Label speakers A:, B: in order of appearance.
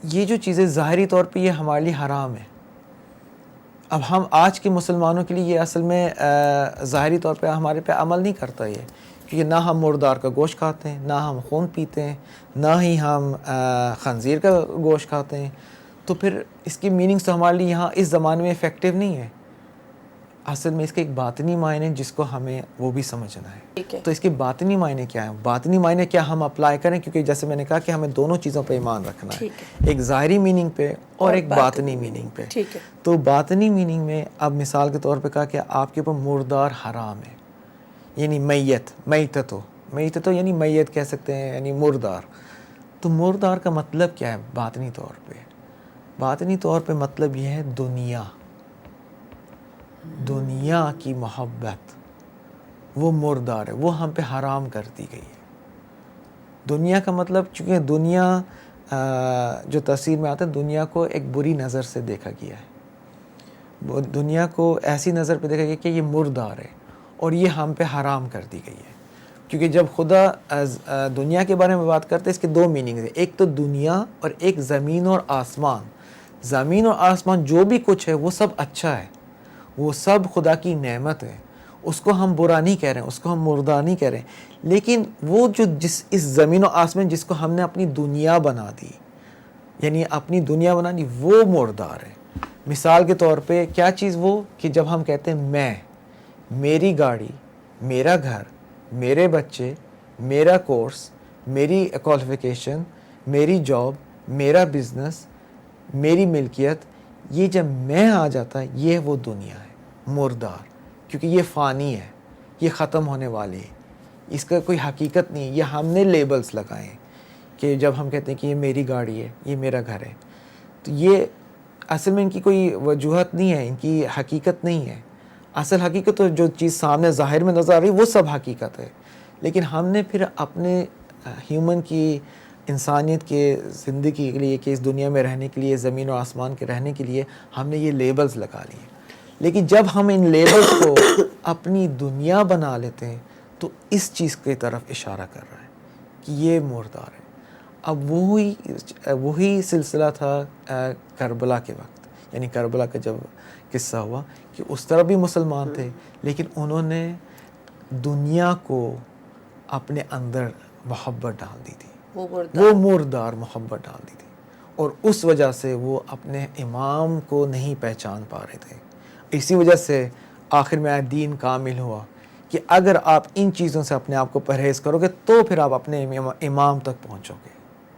A: یہ جو چیزیں ظاہری طور پہ یہ ہمارے لیے حرام ہے. اب ہم آج کے مسلمانوں کے لیے یہ اصل میں ظاہری طور پہ ہمارے پہ عمل نہیں کرتا یہ, کیونکہ نہ ہم مردار کا گوشت کھاتے ہیں, نہ ہم خون پیتے ہیں, نہ ہی ہم خنزیر کا گوشت کھاتے ہیں. تو پھر اس کی میننگس تو ہمارے لیے یہاں اس زمانے میں افیکٹو نہیں ہے. اصل میں اس کے ایک باطنی معنی جس کو ہمیں وہ بھی سمجھنا ہے. تو اس کے باطنی معنی کیا ہیں؟ باطنی معنی کیا ہم اپلائی کریں, کیونکہ جیسے میں نے کہا کہ ہمیں دونوں چیزوں پہ ایمان رکھنا ہے, ایک ظاہری میننگ پہ اور ایک باطنی میننگ پہ. تو باطنی میننگ میں اب مثال کے طور پہ کہا کہ آپ کے اوپر مردار حرام ہے, یعنی میتتو یعنی میت کہہ سکتے ہیں, یعنی مردار. تو مردار کا مطلب کیا ہے باطنی طور پہ؟ باطنی طور پہ مطلب یہ ہے دنیا کی محبت, وہ مردار ہے, وہ ہم پہ حرام کر دی گئی ہے. دنیا کا مطلب, چونکہ دنیا جو تفسیر میں آتا ہے, دنیا کو ایک بری نظر سے دیکھا گیا ہے. دنیا کو ایسی نظر پہ دیکھا گیا کہ یہ مردار ہے اور یہ ہم پہ حرام کر دی گئی ہے. کیونکہ جب خدا دنیا کے بارے میں بات کرتے ہیں, اس کے دو میننگز ہیں, ایک تو دنیا اور ایک زمین اور آسمان. زمین اور آسمان جو بھی کچھ ہے وہ سب اچھا ہے, وہ سب خدا کی نعمت ہے, اس کو ہم برا نہیں کہہ رہے ہیں, اس کو ہم مردار نہیں کہہ رہے ہیں. لیکن وہ جو اس زمین و آسمان جس کو ہم نے اپنی دنیا بنا دی, یعنی اپنی دنیا بنا دی, وہ مردار ہے. مثال کے طور پہ کیا چیز وہ, کہ جب ہم کہتے ہیں میں, میری گاڑی, میرا گھر, میرے بچے, میرا کورس, میری کوالیفیکیشن, میری جاب, میرا بزنس, میری ملکیت, یہ جب میں آ جاتا ہے یہ وہ دنیا ہے مردار. کیونکہ یہ فانی ہے, یہ ختم ہونے والی ہے, اس کا کوئی حقیقت نہیں ہے. یہ ہم نے لیبلز لگائے ہیں کہ جب ہم کہتے ہیں کہ یہ میری گاڑی ہے, یہ میرا گھر ہے, تو یہ اصل میں ان کی کوئی وجوہات نہیں ہے, ان کی حقیقت نہیں ہے. اصل حقیقت تو جو چیز سامنے ظاہر میں نظر آ رہی ہے وہ سب حقیقت ہے. لیکن ہم نے پھر اپنے ہیومن کی, انسانیت کے زندگی کے لیے, کہ اس دنیا میں رہنے کے لیے, زمین و آسمان کے رہنے کے لیے ہم نے یہ لیبلز لگا لیے. لیکن جب ہم ان لیبلز کو اپنی دنیا بنا لیتے ہیں تو اس چیز کی طرف اشارہ کر رہا ہے کہ یہ مردار ہے. اب وہی سلسلہ تھا کربلا کے وقت, یعنی کربلا کا جب قصہ ہوا کہ اس طرح بھی مسلمان تھے, لیکن انہوں نے دنیا کو اپنے اندر محبت ڈال دی تھی, وہ مردار محبت ڈال دی تھی, اور اس وجہ سے وہ اپنے امام کو نہیں پہچان پا رہے تھے. اسی وجہ سے آخر میں دین کامل ہوا کہ اگر آپ ان چیزوں سے اپنے آپ کو پرہیز کرو گے تو پھر آپ اپنے امام تک پہنچو گے.